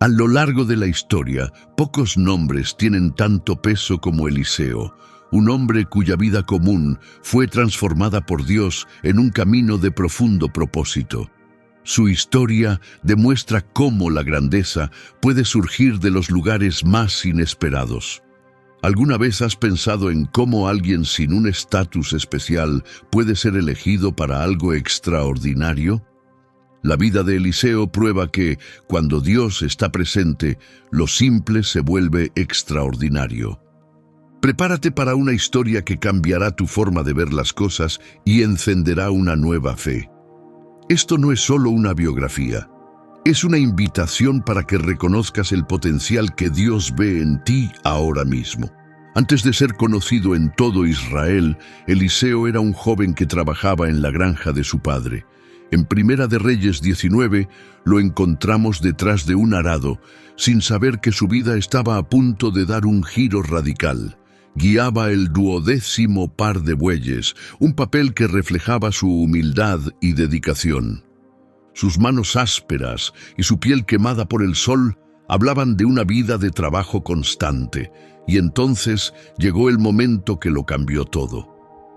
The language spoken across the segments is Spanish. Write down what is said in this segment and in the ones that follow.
A lo largo de la historia, pocos nombres tienen tanto peso como Eliseo, un hombre cuya vida común fue transformada por Dios en un camino de profundo propósito. Su historia demuestra cómo la grandeza puede surgir de los lugares más inesperados. ¿Alguna vez has pensado en cómo alguien sin un estatus especial puede ser elegido para algo extraordinario? La vida de Eliseo prueba que, cuando Dios está presente, lo simple se vuelve extraordinario. Prepárate para una historia que cambiará tu forma de ver las cosas y encenderá una nueva fe. Esto no es solo una biografía. Es una invitación para que reconozcas el potencial que Dios ve en ti ahora mismo. Antes de ser conocido en todo Israel, Eliseo era un joven que trabajaba en la granja de su padre. En Primera de Reyes 19 lo encontramos detrás de un arado, sin saber que su vida estaba a punto de dar un giro radical. Guiaba el 12º par de bueyes, un papel que reflejaba su humildad y dedicación. Sus manos ásperas y su piel quemada por el sol hablaban de una vida de trabajo constante, y entonces llegó el momento que lo cambió todo.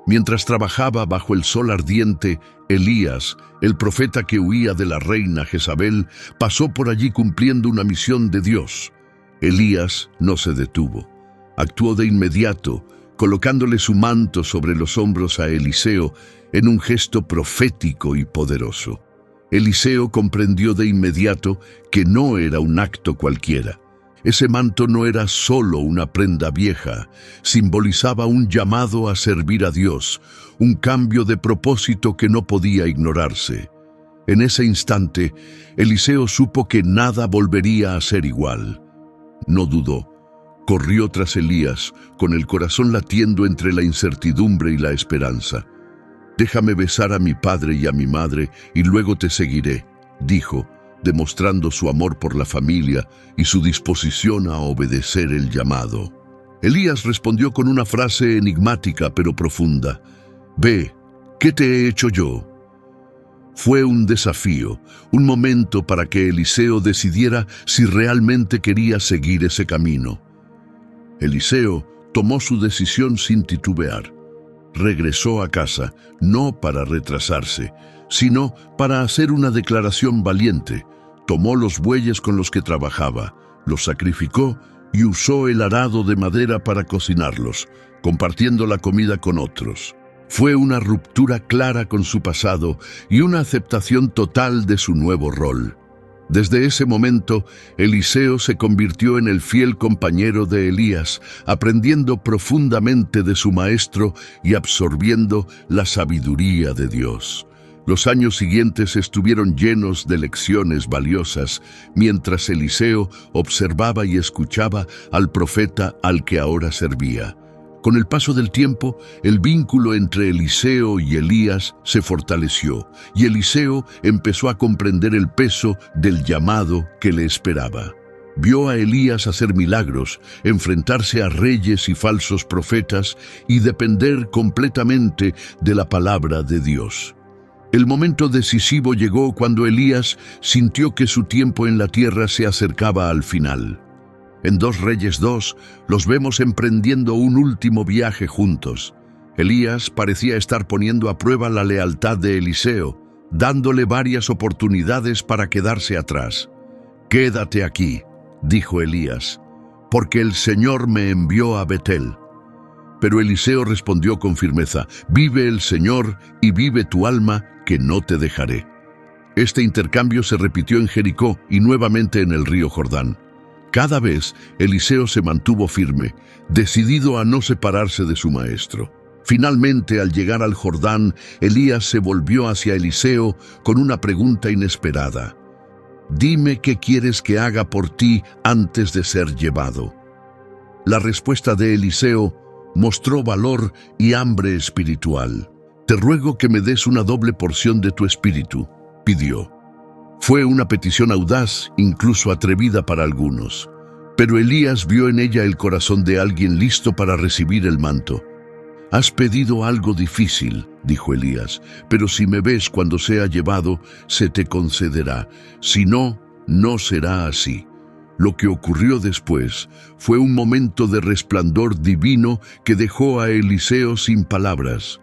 Mientras trabajaba bajo el sol ardiente, Elías, el profeta que huía de la reina Jezabel, pasó por allí cumpliendo una misión de Dios. Elías no se detuvo. Actuó de inmediato, colocándole su manto sobre los hombros a Eliseo en un gesto profético y poderoso. Eliseo comprendió de inmediato que no era un acto cualquiera. Ese manto no era solo una prenda vieja, simbolizaba un llamado a servir a Dios, un cambio de propósito que no podía ignorarse. En ese instante, Eliseo supo que nada volvería a ser igual. No dudó. Corrió tras Elías, con el corazón latiendo entre la incertidumbre y la esperanza. «Déjame besar a mi padre y a mi madre, y luego te seguiré», dijo, demostrando su amor por la familia y su disposición a obedecer el llamado. Elías respondió con una frase enigmática pero profunda. «Ve, ¿qué te he hecho yo?». Fue un desafío, un momento para que Eliseo decidiera si realmente quería seguir ese camino. Eliseo tomó su decisión sin titubear. Regresó a casa, no para retrasarse, sino para hacer una declaración valiente. Tomó los bueyes con los que trabajaba, los sacrificó y usó el arado de madera para cocinarlos, compartiendo la comida con otros. Fue una ruptura clara con su pasado y una aceptación total de su nuevo rol. Desde ese momento, Eliseo se convirtió en el fiel compañero de Elías, aprendiendo profundamente de su maestro y absorbiendo la sabiduría de Dios. Los años siguientes estuvieron llenos de lecciones valiosas, mientras Eliseo observaba y escuchaba al profeta al que ahora servía. Con el paso del tiempo, el vínculo entre Eliseo y Elías se fortaleció, y Eliseo empezó a comprender el peso del llamado que le esperaba. Vio a Elías hacer milagros, enfrentarse a reyes y falsos profetas y depender completamente de la palabra de Dios. El momento decisivo llegó cuando Elías sintió que su tiempo en la tierra se acercaba al final. En 2 Reyes 2 los vemos emprendiendo un último viaje juntos. Elías parecía estar poniendo a prueba la lealtad de Eliseo, dándole varias oportunidades para quedarse atrás. «Quédate aquí», dijo Elías, «porque el Señor me envió a Betel». Pero Eliseo respondió con firmeza: «Vive el Señor y vive tu alma, que no te dejaré». Este intercambio se repitió en Jericó y nuevamente en el río Jordán. Cada vez Eliseo se mantuvo firme, decidido a no separarse de su maestro. Finalmente, al llegar al Jordán, Elías se volvió hacia Eliseo con una pregunta inesperada. «Dime qué quieres que haga por ti antes de ser llevado». La respuesta de Eliseo mostró valor y hambre espiritual. «Te ruego que me des una doble porción de tu espíritu», pidió. Fue una petición audaz, incluso atrevida para algunos. Pero Elías vio en ella el corazón de alguien listo para recibir el manto. «Has pedido algo difícil», dijo Elías, «pero si me ves cuando sea llevado, se te concederá. Si no, no será así». Lo que ocurrió después fue un momento de resplandor divino que dejó a Eliseo sin palabras.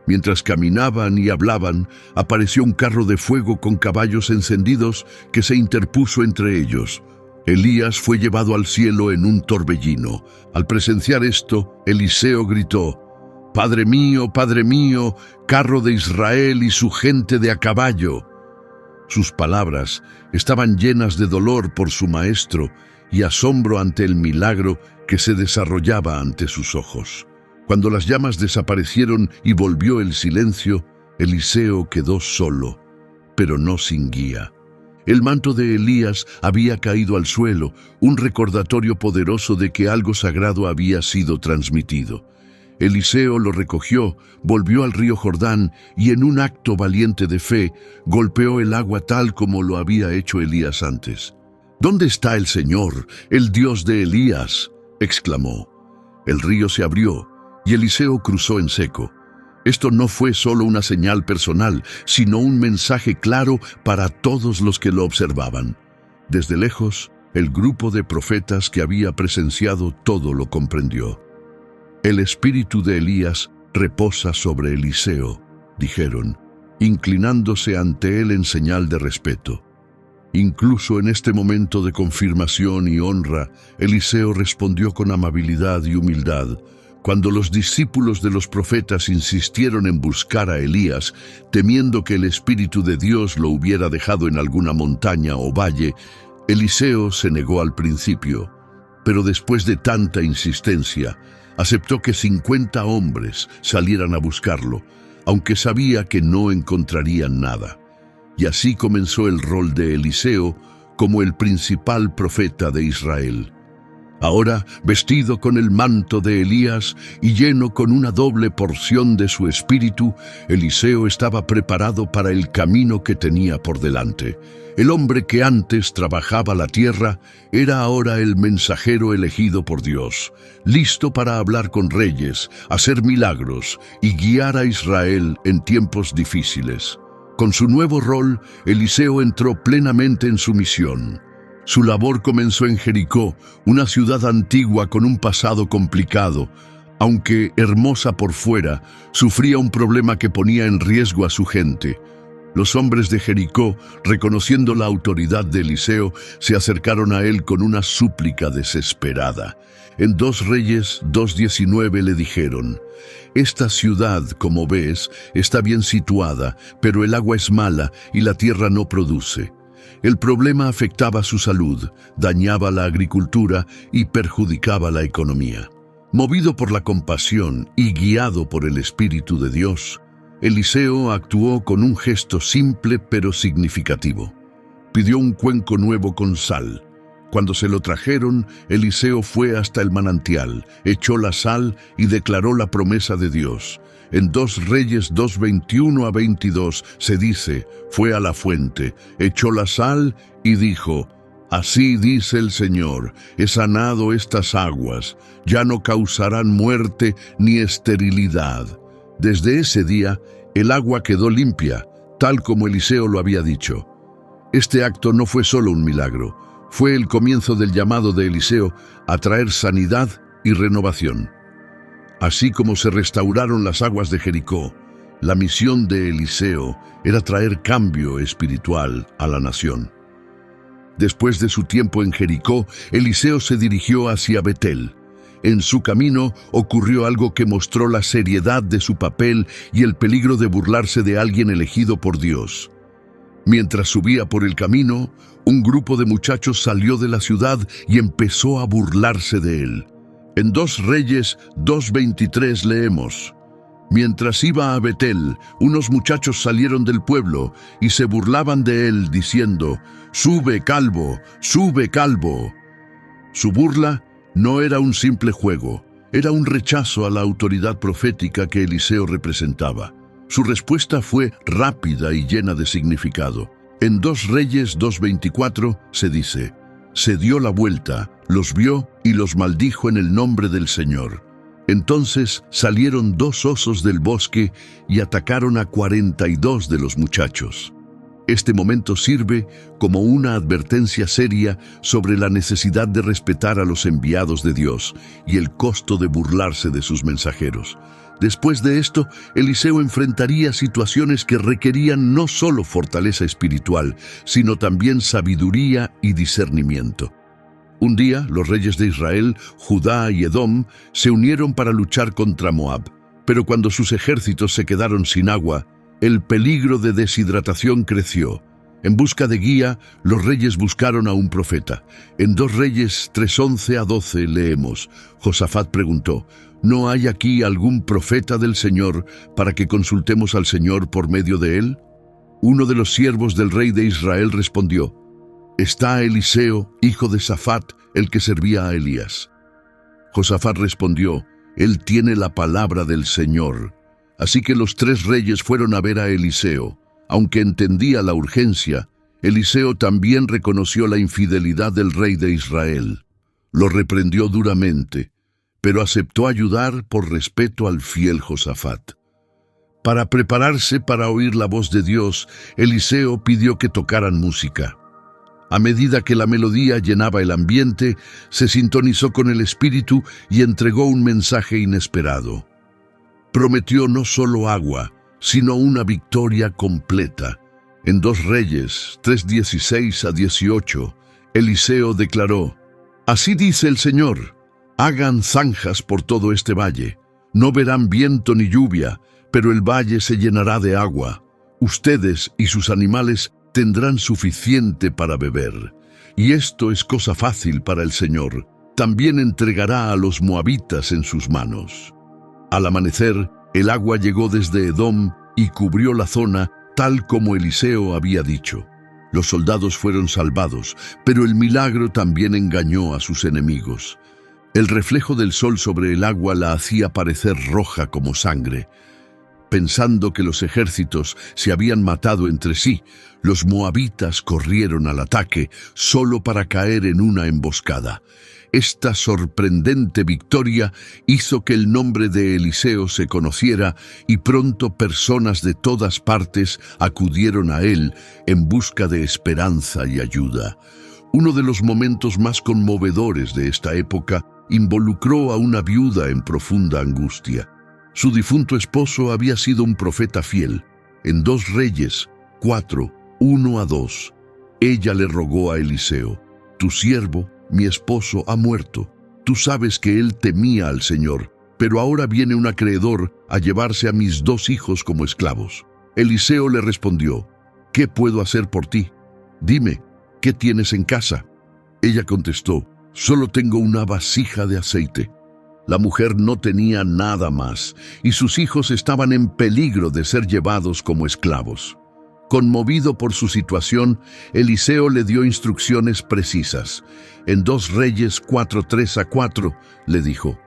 Mientras caminaban y hablaban, apareció un carro de fuego con caballos encendidos que se interpuso entre ellos. Elías fue llevado al cielo en un torbellino. Al presenciar esto, Eliseo gritó: Padre mío, carro de Israel y su gente de a caballo. Sus palabras estaban llenas de dolor por su maestro y asombro ante el milagro que se desarrollaba ante sus ojos. Cuando las llamas desaparecieron y volvió el silencio, Eliseo quedó solo, pero no sin guía. El manto de Elías había caído al suelo, un recordatorio poderoso de que algo sagrado había sido transmitido. Eliseo lo recogió, volvió al río Jordán y en un acto valiente de fe, golpeó el agua tal como lo había hecho Elías antes. «¿Dónde está el Señor, el Dios de Elías?», exclamó. El río se abrió y Eliseo cruzó en seco. Esto no fue solo una señal personal, sino un mensaje claro para todos los que lo observaban. Desde lejos, el grupo de profetas que había presenciado todo lo comprendió. «El espíritu de Elías reposa sobre Eliseo», dijeron, inclinándose ante él en señal de respeto. Incluso en este momento de confirmación y honra, Eliseo respondió con amabilidad y humildad. Cuando los discípulos de los profetas insistieron en buscar a Elías, temiendo que el Espíritu de Dios lo hubiera dejado en alguna montaña o valle, Eliseo se negó al principio. Pero después de tanta insistencia, aceptó que 50 hombres salieran a buscarlo, aunque sabía que no encontrarían nada. Y así comenzó el rol de Eliseo como el principal profeta de Israel. Ahora, vestido con el manto de Elías y lleno con una doble porción de su espíritu, Eliseo estaba preparado para el camino que tenía por delante. El hombre que antes trabajaba la tierra era ahora el mensajero elegido por Dios, listo para hablar con reyes, hacer milagros y guiar a Israel en tiempos difíciles. Con su nuevo rol, Eliseo entró plenamente en su misión. Su labor comenzó en Jericó, una ciudad antigua con un pasado complicado. Aunque hermosa por fuera, sufría un problema que ponía en riesgo a su gente. Los hombres de Jericó, reconociendo la autoridad de Eliseo, se acercaron a él con una súplica desesperada. En 2 Reyes 2:19 le dijeron: «Esta ciudad, como ves, está bien situada, pero el agua es mala y la tierra no produce». El problema afectaba su salud, dañaba la agricultura y perjudicaba la economía. Movido por la compasión y guiado por el Espíritu de Dios, Eliseo actuó con un gesto simple pero significativo. Pidió un cuenco nuevo con sal. Cuando se lo trajeron, Eliseo fue hasta el manantial, echó la sal y declaró la promesa de Dios. En 2 Reyes 2:21-22 se dice: «Fue a la fuente, echó la sal y dijo: Así dice el Señor, he sanado estas aguas, ya no causarán muerte ni esterilidad». Desde ese día, el agua quedó limpia, tal como Eliseo lo había dicho. Este acto no fue solo un milagro, fue el comienzo del llamado de Eliseo a traer sanidad y renovación. Así como se restauraron las aguas de Jericó, la misión de Eliseo era traer cambio espiritual a la nación. Después de su tiempo en Jericó, Eliseo se dirigió hacia Betel. En su camino ocurrió algo que mostró la seriedad de su papel y el peligro de burlarse de alguien elegido por Dios. Mientras subía por el camino, un grupo de muchachos salió de la ciudad y empezó a burlarse de él. En 2 Reyes 2:23 leemos: «Mientras iba a Betel, unos muchachos salieron del pueblo y se burlaban de él, diciendo: ¡Sube, calvo! ¡Sube, calvo!». Su burla no era un simple juego, era un rechazo a la autoridad profética que Eliseo representaba. Su respuesta fue rápida y llena de significado. En 2 Reyes 2:24 se dice: «Se dio la vuelta, los vio y los maldijo en el nombre del Señor. Entonces salieron 2 osos del bosque y atacaron a 42 de los muchachos». Este momento sirve como una advertencia seria sobre la necesidad de respetar a los enviados de Dios y el costo de burlarse de sus mensajeros. Después de esto, Eliseo enfrentaría situaciones que requerían no solo fortaleza espiritual, sino también sabiduría y discernimiento. Un día, los reyes de Israel, Judá y Edom se unieron para luchar contra Moab, pero cuando sus ejércitos se quedaron sin agua, el peligro de deshidratación creció. En busca de guía, los reyes buscaron a un profeta. En 2 Reyes 3:11-12 leemos: Josafat preguntó: ¿No hay aquí algún profeta del Señor para que consultemos al Señor por medio de él? Uno de los siervos del rey de Israel respondió: Está Eliseo, hijo de Safat, el que servía a Elías. Josafat respondió: Él tiene la palabra del Señor. Así que los 3 reyes fueron a ver a Eliseo. Aunque entendía la urgencia, Eliseo también reconoció la infidelidad del rey de Israel. Lo reprendió duramente, pero aceptó ayudar por respeto al fiel Josafat. Para prepararse para oír la voz de Dios, Eliseo pidió que tocaran música. A medida que la melodía llenaba el ambiente, se sintonizó con el Espíritu y entregó un mensaje inesperado. Prometió no solo agua, sino una victoria completa. En 2 Reyes 3:16-18, Eliseo declaró: Así dice el Señor, hagan zanjas por todo este valle. No verán viento ni lluvia, pero el valle se llenará de agua. Ustedes y sus animales tendrán suficiente para beber. Y esto es cosa fácil para el Señor. También entregará a los moabitas en sus manos. Al amanecer, el agua llegó desde Edom y cubrió la zona, tal como Eliseo había dicho. Los soldados fueron salvados, pero el milagro también engañó a sus enemigos. El reflejo del sol sobre el agua la hacía parecer roja como sangre. Pensando que los ejércitos se habían matado entre sí, los moabitas corrieron al ataque solo para caer en una emboscada. Esta sorprendente victoria hizo que el nombre de Eliseo se conociera y pronto personas de todas partes acudieron a él en busca de esperanza y ayuda. Uno de los momentos más conmovedores de esta época involucró a una viuda en profunda angustia. Su difunto esposo había sido un profeta fiel. En 2 Reyes 4:1-2, ella le rogó a Eliseo: Tu siervo, mi esposo, ha muerto. Tú sabes que él temía al Señor, pero ahora viene un acreedor a llevarse a mis 2 hijos como esclavos. Eliseo le respondió: ¿Qué puedo hacer por ti? Dime, ¿qué tienes en casa? Ella contestó: Solo tengo una vasija de aceite. La mujer no tenía nada más, y sus hijos estaban en peligro de ser llevados como esclavos. Conmovido por su situación, Eliseo le dio instrucciones precisas. En 2 Reyes 4:3-4 le dijo: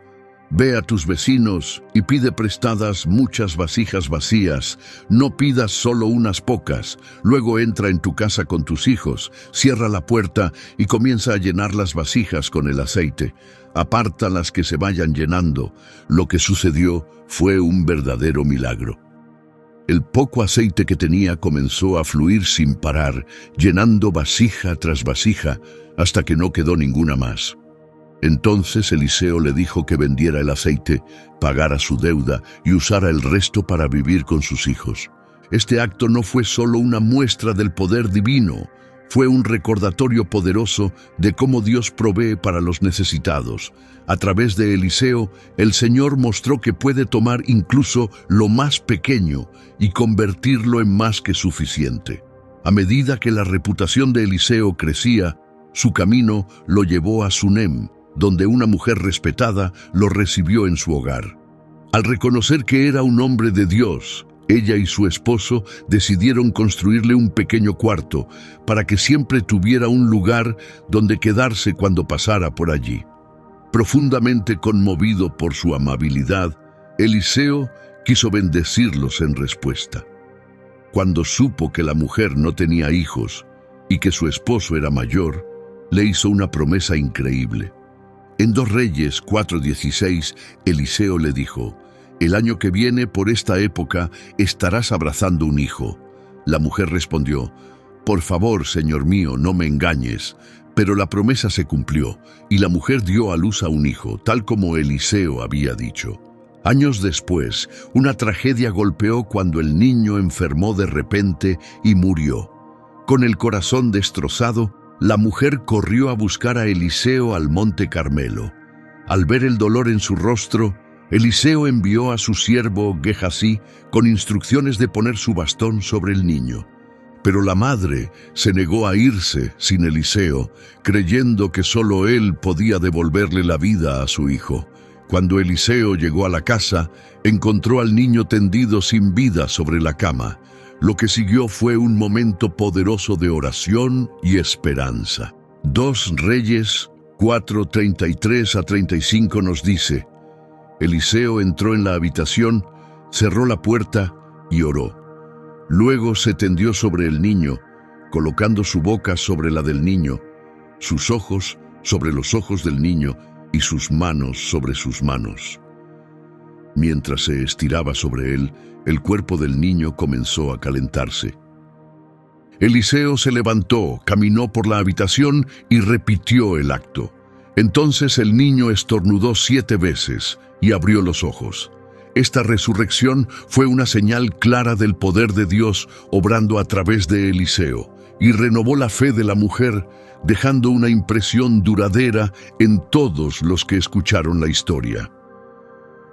Ve a tus vecinos y pide prestadas muchas vasijas vacías. No pidas solo unas pocas. Luego entra en tu casa con tus hijos, cierra la puerta y comienza a llenar las vasijas con el aceite. Aparta las que se vayan llenando. Lo que sucedió fue un verdadero milagro. El poco aceite que tenía comenzó a fluir sin parar, llenando vasija tras vasija, hasta que no quedó ninguna más. Entonces Eliseo le dijo que vendiera el aceite, pagara su deuda y usara el resto para vivir con sus hijos. Este acto no fue solo una muestra del poder divino, fue un recordatorio poderoso de cómo Dios provee para los necesitados. A través de Eliseo, el Señor mostró que puede tomar incluso lo más pequeño y convertirlo en más que suficiente. A medida que la reputación de Eliseo crecía, su camino lo llevó a Sunem, donde una mujer respetada lo recibió en su hogar. Al reconocer que era un hombre de Dios, ella y su esposo decidieron construirle un pequeño cuarto para que siempre tuviera un lugar donde quedarse cuando pasara por allí. Profundamente conmovido por su amabilidad, Eliseo quiso bendecirlos en respuesta. Cuando supo que la mujer no tenía hijos y que su esposo era mayor, le hizo una promesa increíble. En 2 Reyes 4:16, Eliseo le dijo: El año que viene, por esta época, estarás abrazando un hijo. La mujer respondió: «Por favor, señor mío, no me engañes». Pero la promesa se cumplió, y la mujer dio a luz a un hijo, tal como Eliseo había dicho. Años después, una tragedia golpeó cuando el niño enfermó de repente y murió. Con el corazón destrozado, la mujer corrió a buscar a Eliseo al monte Carmelo. Al ver el dolor en su rostro, Eliseo envió a su siervo Gehasí con instrucciones de poner su bastón sobre el niño. Pero la madre se negó a irse sin Eliseo, creyendo que solo él podía devolverle la vida a su hijo. Cuando Eliseo llegó a la casa, encontró al niño tendido sin vida sobre la cama. Lo que siguió fue un momento poderoso de oración y esperanza. 2 Reyes 4:33-35 nos dice: Eliseo entró en la habitación, cerró la puerta y oró. Luego se tendió sobre el niño, colocando su boca sobre la del niño, sus ojos sobre los ojos del niño y sus manos sobre sus manos. Mientras se estiraba sobre él, el cuerpo del niño comenzó a calentarse. Eliseo se levantó, caminó por la habitación y repitió el acto. Entonces el niño estornudó 7 veces y abrió los ojos. Esta resurrección fue una señal clara del poder de Dios obrando a través de Eliseo y renovó la fe de la mujer, dejando una impresión duradera en todos los que escucharon la historia.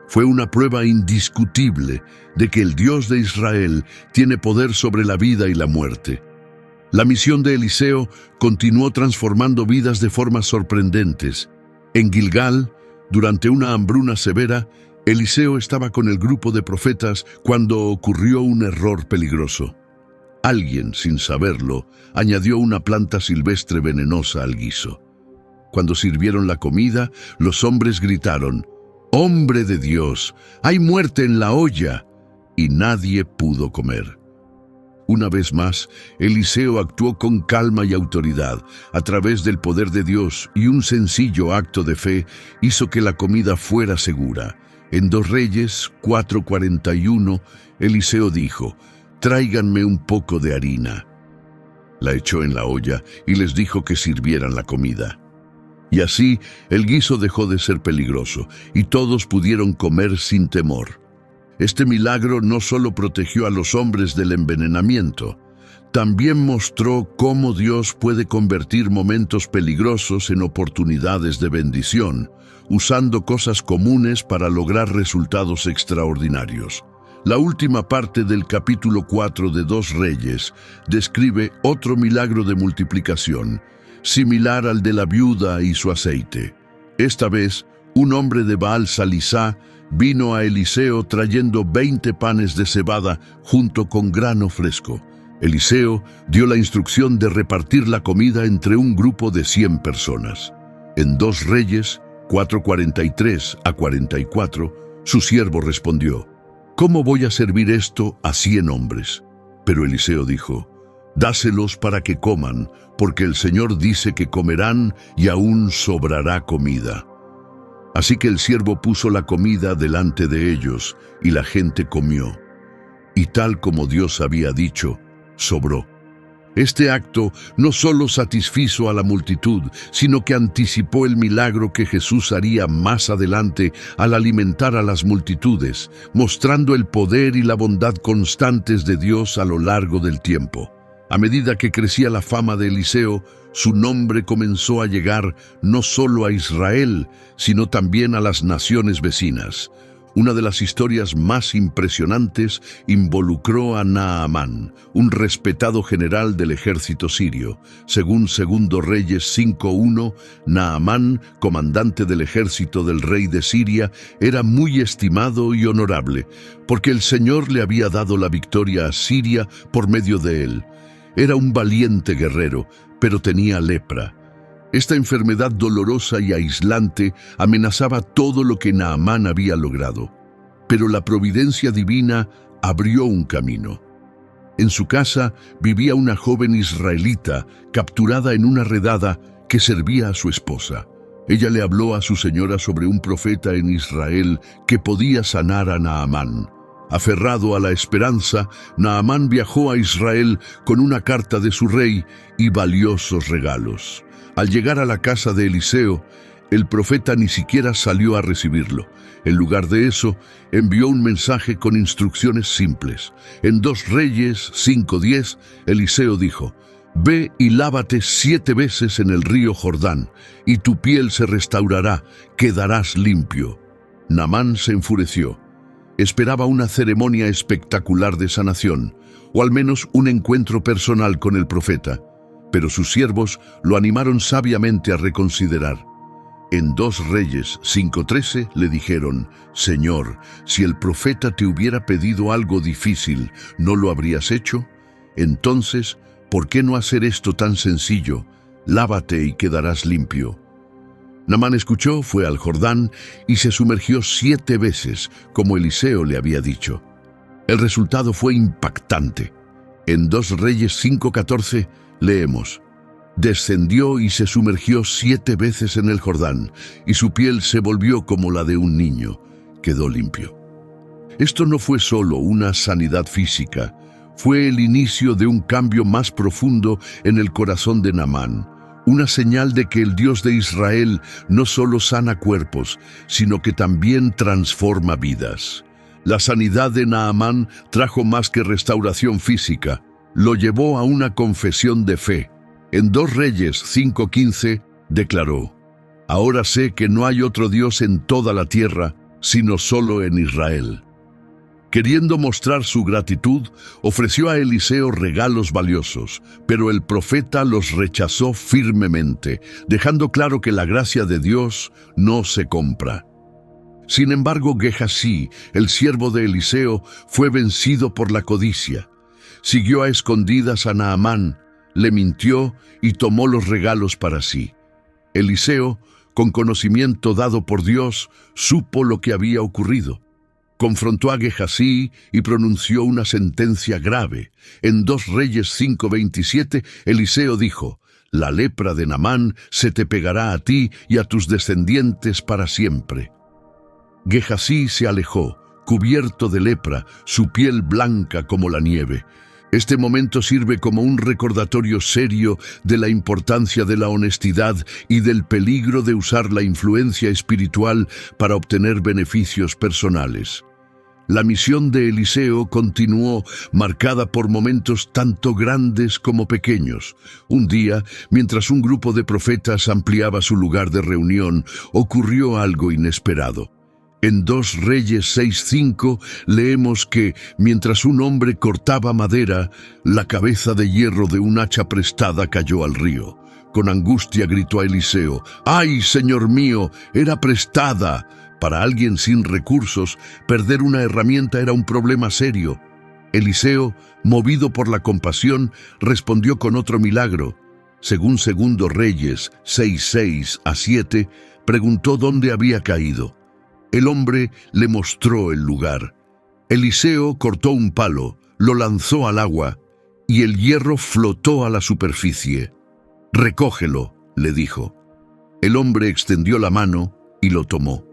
Fue una prueba indiscutible de que el Dios de Israel tiene poder sobre la vida y la muerte. La misión de Eliseo continuó transformando vidas de formas sorprendentes. En Gilgal, durante una hambruna severa, Eliseo estaba con el grupo de profetas cuando ocurrió un error peligroso. Alguien, sin saberlo, añadió una planta silvestre venenosa al guiso. Cuando sirvieron la comida, los hombres gritaron: «¡Hombre de Dios! ¡Hay muerte en la olla!» Y nadie pudo comer. Una vez más, Eliseo actuó con calma y autoridad. A través del poder de Dios y un sencillo acto de fe, hizo que la comida fuera segura. En 2 Reyes 4:41, Eliseo dijo: «Tráiganme un poco de harina». La echó en la olla y les dijo que sirvieran la comida. Y así, el guiso dejó de ser peligroso y todos pudieron comer sin temor. Este milagro no solo protegió a los hombres del envenenamiento, también mostró cómo Dios puede convertir momentos peligrosos en oportunidades de bendición, usando cosas comunes para lograr resultados extraordinarios. La última parte del capítulo 4 de 2 Reyes describe otro milagro de multiplicación, similar al de la viuda y su aceite. Esta vez, un hombre de Baal Salisá vino a Eliseo trayendo 20 panes de cebada junto con grano fresco. Eliseo dio la instrucción de repartir la comida entre un grupo de 100 personas. En 2 Reyes 4:43-44, su siervo respondió: «¿Cómo voy a servir esto a 100 hombres?» Pero Eliseo dijo: «Dáselos para que coman, porque el Señor dice que comerán y aún sobrará comida». Así que el siervo puso la comida delante de ellos, y la gente comió. Y tal como Dios había dicho, sobró. Este acto no solo satisfizo a la multitud, sino que anticipó el milagro que Jesús haría más adelante al alimentar a las multitudes, mostrando el poder y la bondad constantes de Dios a lo largo del tiempo. A medida que crecía la fama de Eliseo, su nombre comenzó a llegar no solo a Israel, sino también a las naciones vecinas. Una de las historias más impresionantes involucró a Naamán, un respetado general del ejército sirio. Según 2 Reyes 5:1, Naamán, comandante del ejército del rey de Siria, era muy estimado y honorable, porque el Señor le había dado la victoria a Siria por medio de él. Era un valiente guerrero, pero tenía lepra. Esta enfermedad dolorosa y aislante amenazaba todo lo que Naamán había logrado. Pero la providencia divina abrió un camino. En su casa vivía una joven israelita capturada en una redada que servía a su esposa. Ella le habló a su señora sobre un profeta en Israel que podía sanar a Naamán. Aferrado a la esperanza, Naamán viajó a Israel con una carta de su rey y valiosos regalos. Al llegar a la casa de Eliseo, el profeta ni siquiera salió a recibirlo. En lugar de eso, envió un mensaje con instrucciones simples. En 2 Reyes 5:10, Eliseo dijo: «Ve y lávate 7 veces en el río Jordán, y tu piel se restaurará, quedarás limpio». Naamán se enfureció. Esperaba una ceremonia espectacular de sanación, o al menos un encuentro personal con el profeta, pero sus siervos lo animaron sabiamente a reconsiderar. En 2 Reyes 5:13 le dijeron: «Señor, si el profeta te hubiera pedido algo difícil, ¿no lo habrías hecho? Entonces, ¿por qué no hacer esto tan sencillo? Lávate y quedarás limpio». Naamán escuchó, fue al Jordán y se sumergió 7 veces, como Eliseo le había dicho. El resultado fue impactante. En 2 Reyes 5:14 leemos: «Descendió y se sumergió 7 veces en el Jordán, y su piel se volvió como la de un niño. Quedó limpio». Esto no fue solo una sanidad física, fue el inicio de un cambio más profundo en el corazón de Naamán. Una señal de que el Dios de Israel no solo sana cuerpos, sino que también transforma vidas. La sanidad de Naamán trajo más que restauración física, lo llevó a una confesión de fe. En 2 Reyes 5:15 declaró: «Ahora sé que no hay otro Dios en toda la tierra, sino solo en Israel». Queriendo mostrar su gratitud, ofreció a Eliseo regalos valiosos, pero el profeta los rechazó firmemente, dejando claro que la gracia de Dios no se compra. Sin embargo, Gehasí, el siervo de Eliseo, fue vencido por la codicia. Siguió a escondidas a Naamán, le mintió y tomó los regalos para sí. Eliseo, con conocimiento dado por Dios, supo lo que había ocurrido. Confrontó a Gehasí y pronunció una sentencia grave. En 2 Reyes 5:27, Eliseo dijo: «La lepra de Naamán se te pegará a ti y a tus descendientes para siempre». Gehasí se alejó, cubierto de lepra, su piel blanca como la nieve. Este momento sirve como un recordatorio serio de la importancia de la honestidad y del peligro de usar la influencia espiritual para obtener beneficios personales. La misión de Eliseo continuó, marcada por momentos tanto grandes como pequeños. Un día, mientras un grupo de profetas ampliaba su lugar de reunión, ocurrió algo inesperado. En 2 Reyes 6:5 leemos que, mientras un hombre cortaba madera, la cabeza de hierro de un hacha prestada cayó al río. Con angustia gritó a Eliseo: «¡Ay, Señor mío, era prestada!». Para alguien sin recursos, perder una herramienta era un problema serio. Eliseo, movido por la compasión, respondió con otro milagro. Según 2 Reyes 6:6-7, preguntó dónde había caído. El hombre le mostró el lugar. Eliseo cortó un palo, lo lanzó al agua, y el hierro flotó a la superficie. «Recógelo», le dijo. El hombre extendió la mano y lo tomó.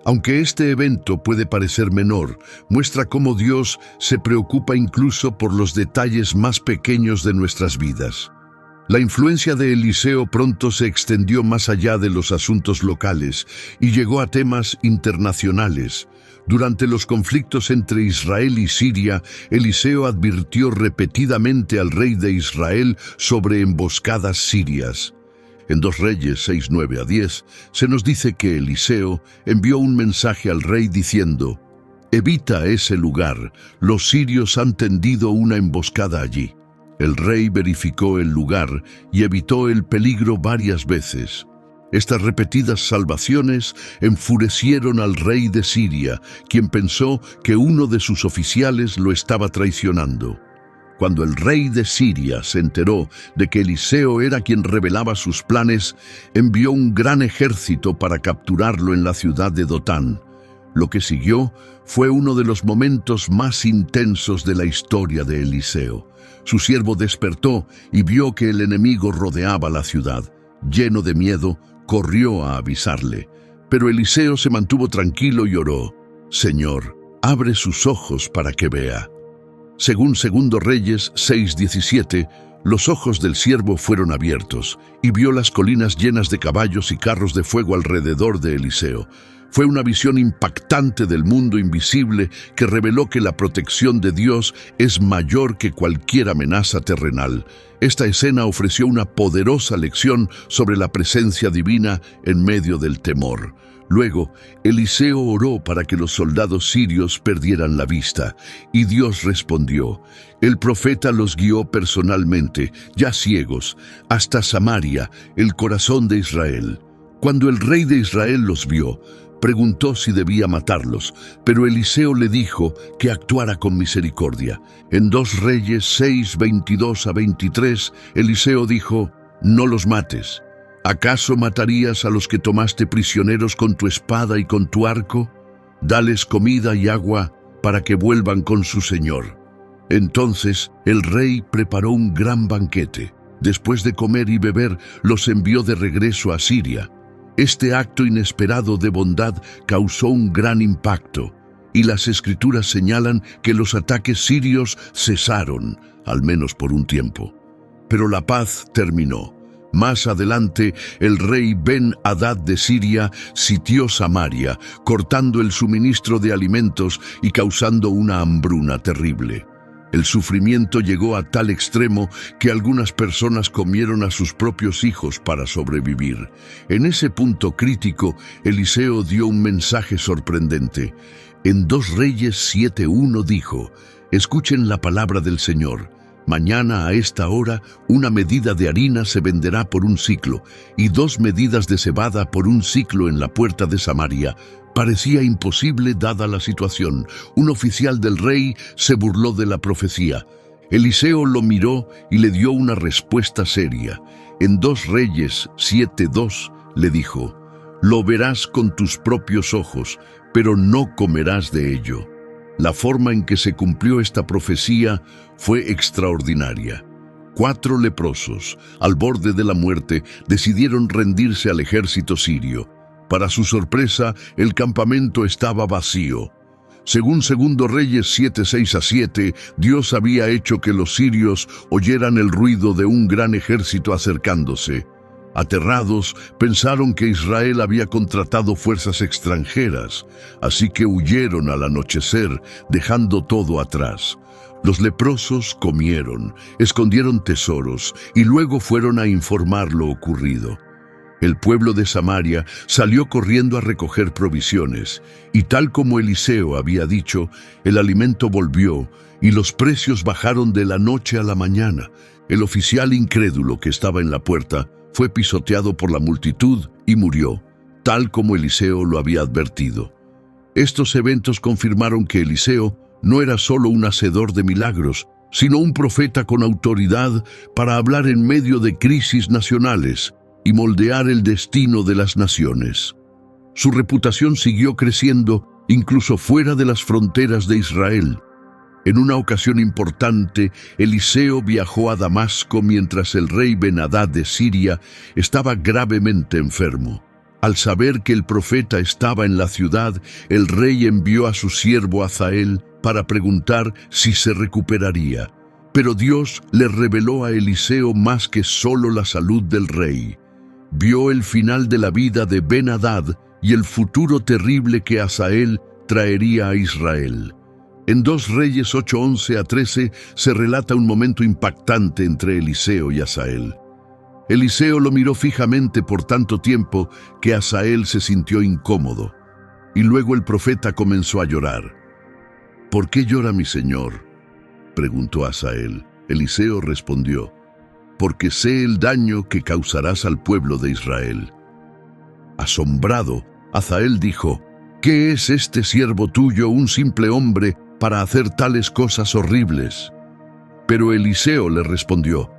Aunque este evento puede parecer menor, muestra cómo Dios se preocupa incluso por los detalles más pequeños de nuestras vidas. La influencia de Eliseo pronto se extendió más allá de los asuntos locales y llegó a temas internacionales. Durante los conflictos entre Israel y Siria, Eliseo advirtió repetidamente al rey de Israel sobre emboscadas sirias. En 2 Reyes 6:9-10 se nos dice que Eliseo envió un mensaje al rey diciendo: «Evita ese lugar, los sirios han tendido una emboscada allí». El rey verificó el lugar y evitó el peligro varias veces. Estas repetidas salvaciones enfurecieron al rey de Siria, quien pensó que uno de sus oficiales lo estaba traicionando. Cuando el rey de Siria se enteró de que Eliseo era quien revelaba sus planes, envió un gran ejército para capturarlo en la ciudad de Dotán. Lo que siguió fue uno de los momentos más intensos de la historia de Eliseo. Su siervo despertó y vio que el enemigo rodeaba la ciudad. Lleno de miedo, corrió a avisarle. Pero Eliseo se mantuvo tranquilo y oró: «Señor, abre sus ojos para que vea. Según 2 Reyes 6:17, los ojos del siervo fueron abiertos, y vio las colinas llenas de caballos y carros de fuego alrededor de Eliseo. Fue una visión impactante del mundo invisible que reveló que la protección de Dios es mayor que cualquier amenaza terrenal. Esta escena ofreció una poderosa lección sobre la presencia divina en medio del temor. Luego, Eliseo oró para que los soldados sirios perdieran la vista, y Dios respondió. El profeta los guió personalmente, ya ciegos, hasta Samaria, el corazón de Israel. Cuando el rey de Israel los vio, preguntó si debía matarlos, pero Eliseo le dijo que actuara con misericordia. En 2 Reyes 6:22-23, Eliseo dijo, «No los mates. ¿Acaso matarías a los que tomaste prisioneros con tu espada y con tu arco? Dales comida y agua para que vuelvan con su señor». Entonces el rey preparó un gran banquete. Después de comer y beber, los envió de regreso a Siria. Este acto inesperado de bondad causó un gran impacto, y las escrituras señalan que los ataques sirios cesaron, al menos por un tiempo. Pero la paz terminó. Más adelante, el rey Ben-Hadad de Siria sitió Samaria, cortando el suministro de alimentos y causando una hambruna terrible. El sufrimiento llegó a tal extremo que algunas personas comieron a sus propios hijos para sobrevivir. En ese punto crítico, Eliseo dio un mensaje sorprendente. En 2 Reyes 7:1 dijo, «Escuchen la palabra del Señor. Mañana a esta hora una medida de harina se venderá por un siclo y 2 medidas de cebada por un siclo en la puerta de Samaria». Parecía imposible dada la situación. Un oficial del rey se burló de la profecía. Eliseo lo miró y le dio una respuesta seria. En 2 Reyes 7:2 le dijo, «Lo verás con tus propios ojos, pero no comerás de ello». La forma en que se cumplió esta profecía fue extraordinaria. 4 leprosos, al borde de la muerte, decidieron rendirse al ejército sirio. Para su sorpresa, el campamento estaba vacío. Según 2 Reyes 7:6-7, Dios había hecho que los sirios oyeran el ruido de un gran ejército acercándose. Aterrados, pensaron que Israel había contratado fuerzas extranjeras, así que huyeron al anochecer, dejando todo atrás. Los leprosos comieron, escondieron tesoros y luego fueron a informar lo ocurrido. El pueblo de Samaria salió corriendo a recoger provisiones, y tal como Eliseo había dicho, el alimento volvió y los precios bajaron de la noche a la mañana. El oficial incrédulo que estaba en la puerta fue pisoteado por la multitud y murió, tal como Eliseo lo había advertido. Estos eventos confirmaron que Eliseo no era solo un hacedor de milagros, sino un profeta con autoridad para hablar en medio de crisis nacionales y moldear el destino de las naciones. Su reputación siguió creciendo incluso fuera de las fronteras de Israel. En una ocasión importante, Eliseo viajó a Damasco mientras el rey Ben-Hadad de Siria estaba gravemente enfermo. Al saber que el profeta estaba en la ciudad, el rey envió a su siervo Hazael para preguntar si se recuperaría. Pero Dios le reveló a Eliseo más que solo la salud del rey. Vio el final de la vida de Ben-Hadad y el futuro terrible que Hazael traería a Israel. En 2 Reyes 8:11-13 se relata un momento impactante entre Eliseo y Hazael. Eliseo lo miró fijamente por tanto tiempo que Hazael se sintió incómodo, y luego el profeta comenzó a llorar. «¿Por qué llora mi señor?», preguntó Hazael. Eliseo respondió, «Porque sé el daño que causarás al pueblo de Israel». Asombrado, Hazael dijo, «¿Qué es este siervo tuyo, un simple hombre, para hacer tales cosas horribles?». Pero Eliseo le respondió,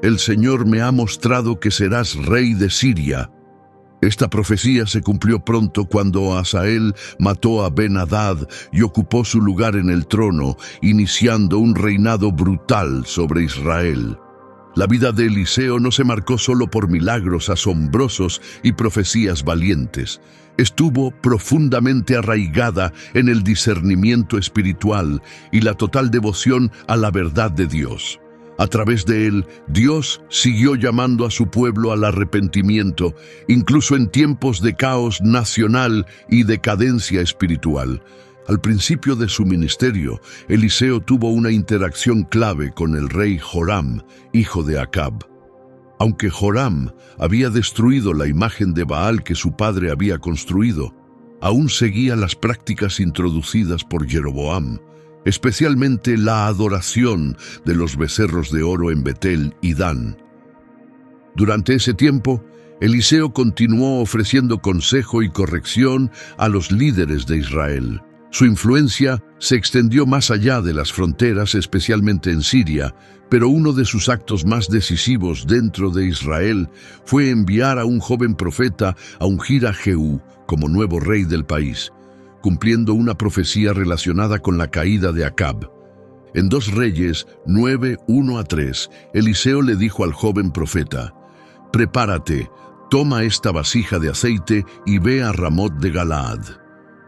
«El Señor me ha mostrado que serás rey de Siria». Esta profecía se cumplió pronto cuando Hazael mató a Ben-Hadad y ocupó su lugar en el trono, iniciando un reinado brutal sobre Israel. La vida de Eliseo no se marcó solo por milagros asombrosos y profecías valientes. Estuvo profundamente arraigada en el discernimiento espiritual y la total devoción a la verdad de Dios. A través de él, Dios siguió llamando a su pueblo al arrepentimiento, incluso en tiempos de caos nacional y decadencia espiritual. Al principio de su ministerio, Eliseo tuvo una interacción clave con el rey Joram, hijo de Acab. Aunque Joram había destruido la imagen de Baal que su padre había construido, aún seguía las prácticas introducidas por Jeroboam, especialmente la adoración de los becerros de oro en Betel y Dan. Durante ese tiempo, Eliseo continuó ofreciendo consejo y corrección a los líderes de Israel. Su influencia se extendió más allá de las fronteras, especialmente en Siria, pero uno de sus actos más decisivos dentro de Israel fue enviar a un joven profeta a ungir a Jehú como nuevo rey del país, cumpliendo una profecía relacionada con la caída de Acab. En 2 Reyes 9, 1-3, Eliseo le dijo al joven profeta: «Prepárate, toma esta vasija de aceite y ve a Ramot de Galaad.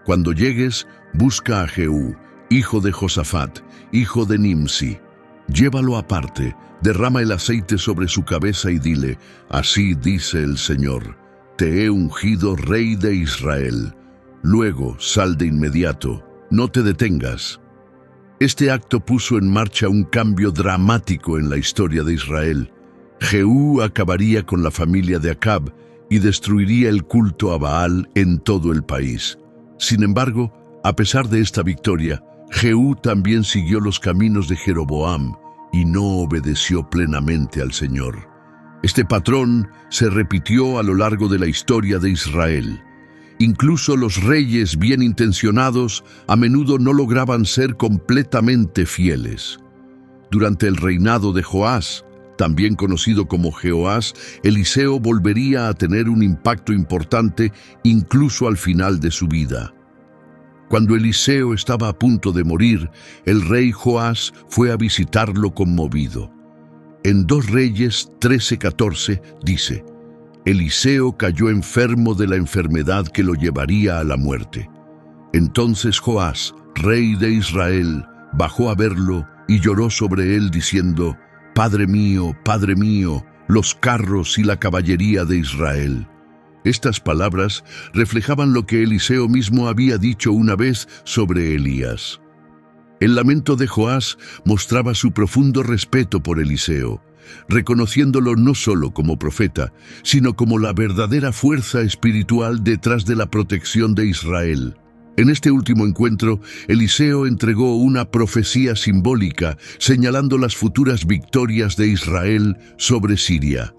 Cuando llegues, busca a Jehú, hijo de Josafat, hijo de Nimsi. Llévalo aparte, derrama el aceite sobre su cabeza y dile: así dice el Señor, te he ungido rey de Israel. Luego sal de inmediato, no te detengas». Este acto puso en marcha un cambio dramático en la historia de Israel. Jehú acabaría con la familia de Acab y destruiría el culto a Baal en todo el país. Sin embargo, a pesar de esta victoria, Jehú también siguió los caminos de Jeroboam y no obedeció plenamente al Señor. Este patrón se repitió a lo largo de la historia de Israel. Incluso los reyes bien intencionados a menudo no lograban ser completamente fieles. Durante el reinado de Joás, también conocido como Jehoás, Eliseo volvería a tener un impacto importante incluso al final de su vida. Cuando Eliseo estaba a punto de morir, el rey Joás fue a visitarlo conmovido. En 2 Reyes 13:14 dice: Eliseo cayó enfermo de la enfermedad que lo llevaría a la muerte. Entonces Joás, rey de Israel, bajó a verlo y lloró sobre él diciendo: Padre mío, los carros y la caballería de Israel. Estas palabras reflejaban lo que Eliseo mismo había dicho una vez sobre Elías. El lamento de Joás mostraba su profundo respeto por Eliseo, reconociéndolo no solo como profeta, sino como la verdadera fuerza espiritual detrás de la protección de Israel. En este último encuentro, Eliseo entregó una profecía simbólica señalando las futuras victorias de Israel sobre Siria.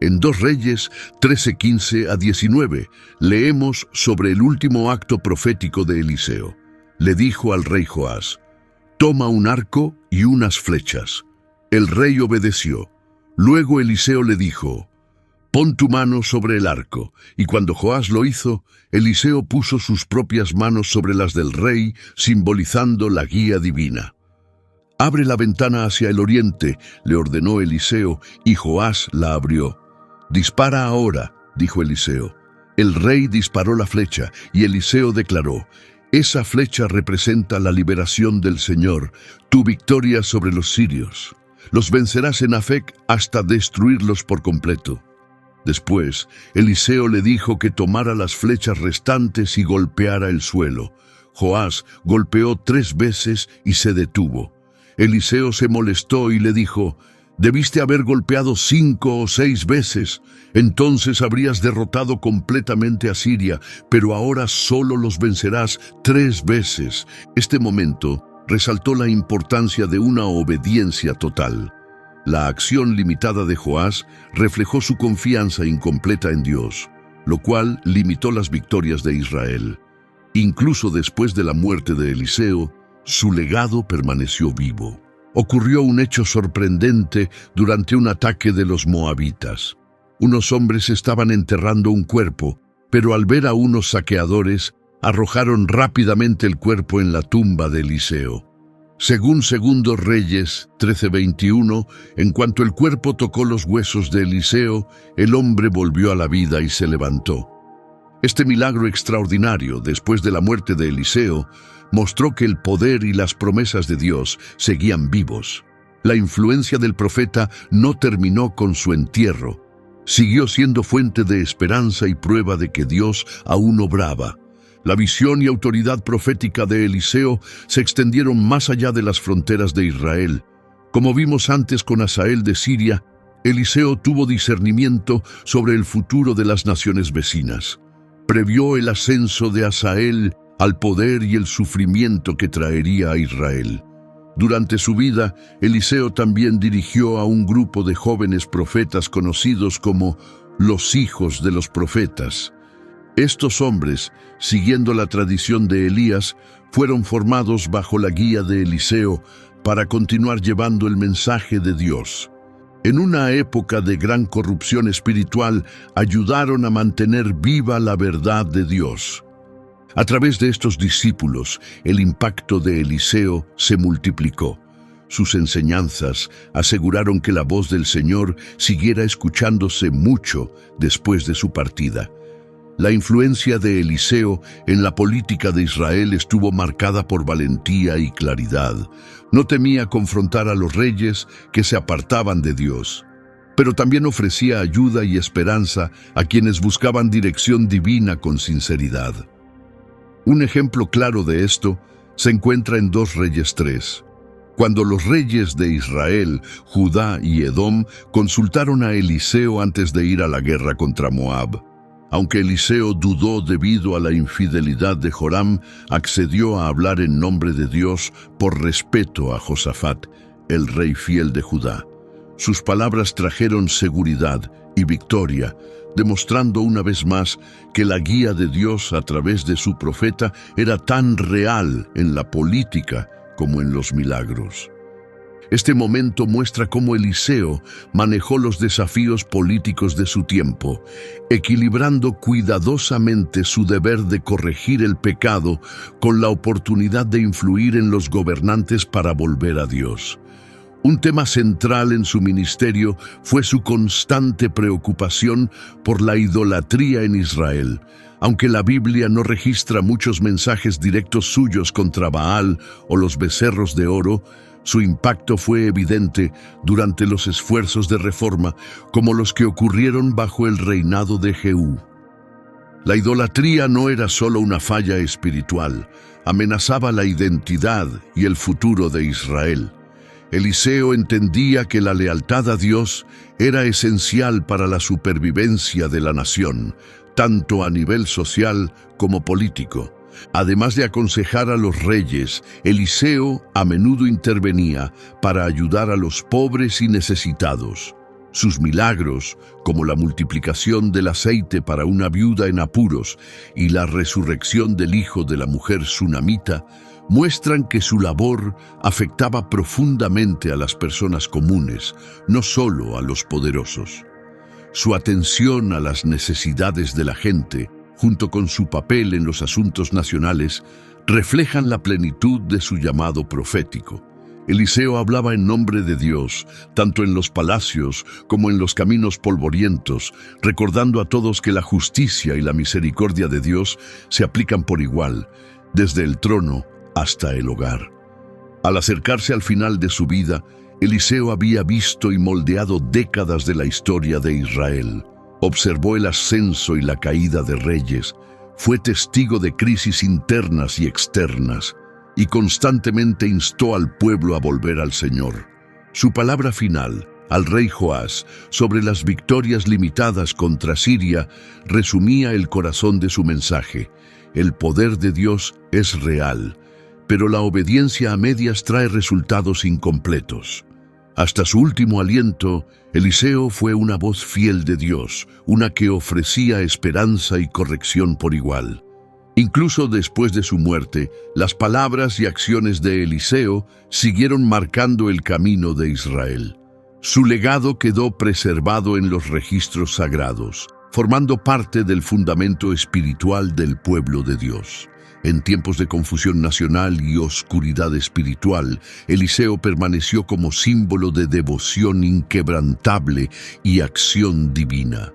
En 2 Reyes 13:15-19 leemos sobre el último acto profético de Eliseo. Le dijo al rey Joás: «Toma un arco y unas flechas». El rey obedeció. Luego Eliseo le dijo: «Pon tu mano sobre el arco». Y cuando Joás lo hizo, Eliseo puso sus propias manos sobre las del rey, simbolizando la guía divina. «Abre la ventana hacia el oriente», le ordenó Eliseo, y Joás la abrió. «Dispara ahora», dijo Eliseo. El rey disparó la flecha, y Eliseo declaró: «Esa flecha representa la liberación del Señor, tu victoria sobre los sirios. Los vencerás en Afec hasta destruirlos por completo». Después, Eliseo le dijo que tomara las flechas restantes y golpeara el suelo. Joás golpeó 3 veces y se detuvo. Eliseo se molestó y le dijo: «Debiste haber golpeado 5 o 6 veces, entonces habrías derrotado completamente a Siria, pero ahora solo los vencerás 3 veces». Este momento resaltó la importancia de una obediencia total. La acción limitada de Joás reflejó su confianza incompleta en Dios, lo cual limitó las victorias de Israel. Incluso después de la muerte de Eliseo, su legado permaneció vivo. Ocurrió un hecho sorprendente durante un ataque de los moabitas. Unos hombres estaban enterrando un cuerpo, pero al ver a unos saqueadores, arrojaron rápidamente el cuerpo en la tumba de Eliseo. Según Segundo Reyes 13:21, en cuanto el cuerpo tocó los huesos de Eliseo, el hombre volvió a la vida y se levantó. Este milagro extraordinario, después de la muerte de Eliseo, mostró que el poder y las promesas de Dios seguían vivos. La influencia del profeta no terminó con su entierro. Siguió siendo fuente de esperanza y prueba de que Dios aún obraba. La visión y autoridad profética de Eliseo se extendieron más allá de las fronteras de Israel. Como vimos antes con Hazael de Siria, Eliseo tuvo discernimiento sobre el futuro de las naciones vecinas. Previó el ascenso de Hazael al poder y el sufrimiento que traería a Israel. Durante su vida, Eliseo también dirigió a un grupo de jóvenes profetas conocidos como los hijos de los profetas. Estos hombres, siguiendo la tradición de Elías, fueron formados bajo la guía de Eliseo para continuar llevando el mensaje de Dios. En una época de gran corrupción espiritual, ayudaron a mantener viva la verdad de Dios. A través de estos discípulos, el impacto de Eliseo se multiplicó. Sus enseñanzas aseguraron que la voz del Señor siguiera escuchándose mucho después de su partida. La influencia de Eliseo en la política de Israel estuvo marcada por valentía y claridad. No temía confrontar a los reyes que se apartaban de Dios, pero también ofrecía ayuda y esperanza a quienes buscaban dirección divina con sinceridad. Un ejemplo claro de esto se encuentra en 2 Reyes 3. Cuando los reyes de Israel, Judá y Edom consultaron a Eliseo antes de ir a la guerra contra Moab. Aunque Eliseo dudó debido a la infidelidad de Joram, accedió a hablar en nombre de Dios por respeto a Josafat, el rey fiel de Judá. Sus palabras trajeron seguridad y victoria, demostrando una vez más que la guía de Dios a través de su profeta era tan real en la política como en los milagros. Este momento muestra cómo Eliseo manejó los desafíos políticos de su tiempo, equilibrando cuidadosamente su deber de corregir el pecado con la oportunidad de influir en los gobernantes para volver a Dios. Un tema central en su ministerio fue su constante preocupación por la idolatría en Israel. Aunque la Biblia no registra muchos mensajes directos suyos contra Baal o los becerros de oro, su impacto fue evidente durante los esfuerzos de reforma, como los que ocurrieron bajo el reinado de Jehú. La idolatría no era solo una falla espiritual, amenazaba la identidad y el futuro de Israel. Eliseo entendía que la lealtad a Dios era esencial para la supervivencia de la nación, tanto a nivel social como político. Además de aconsejar a los reyes, Eliseo a menudo intervenía para ayudar a los pobres y necesitados. Sus milagros, como la multiplicación del aceite para una viuda en apuros y la resurrección del hijo de la mujer sunamita, muestran que su labor afectaba profundamente a las personas comunes, no solo a los poderosos. Su atención a las necesidades de la gente, junto con su papel en los asuntos nacionales, reflejan la plenitud de su llamado profético. Eliseo hablaba en nombre de Dios, tanto en los palacios como en los caminos polvorientos, recordando a todos que la justicia y la misericordia de Dios se aplican por igual, desde el trono hasta el hogar. Al acercarse al final de su vida, Eliseo había visto y moldeado décadas de la historia de Israel. Observó el ascenso y la caída de reyes, fue testigo de crisis internas y externas, y constantemente instó al pueblo a volver al Señor. Su palabra final, al rey Joás, sobre las victorias limitadas contra Siria, resumía el corazón de su mensaje. El poder de Dios es real, pero la obediencia a medias trae resultados incompletos. Hasta su último aliento, Eliseo fue una voz fiel de Dios, una que ofrecía esperanza y corrección por igual. Incluso después de su muerte, las palabras y acciones de Eliseo siguieron marcando el camino de Israel. Su legado quedó preservado en los registros sagrados, formando parte del fundamento espiritual del pueblo de Dios. En tiempos de confusión nacional y oscuridad espiritual, Eliseo permaneció como símbolo de devoción inquebrantable y acción divina.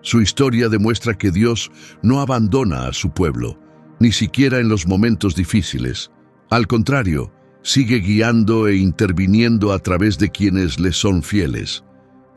Su historia demuestra que Dios no abandona a su pueblo, ni siquiera en los momentos difíciles. Al contrario, sigue guiando e interviniendo a través de quienes le son fieles.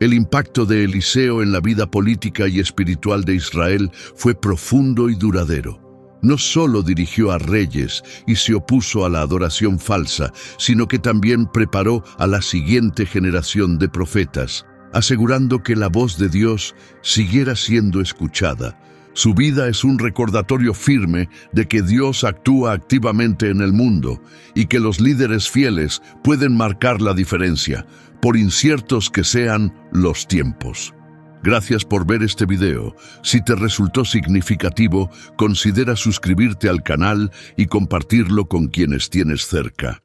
El impacto de Eliseo en la vida política y espiritual de Israel fue profundo y duradero. No solo dirigió a reyes y se opuso a la adoración falsa, sino que también preparó a la siguiente generación de profetas, asegurando que la voz de Dios siguiera siendo escuchada. Su vida es un recordatorio firme de que Dios actúa activamente en el mundo y que los líderes fieles pueden marcar la diferencia, por inciertos que sean los tiempos. Gracias por ver este video. Si te resultó significativo, considera suscribirte al canal y compartirlo con quienes tienes cerca.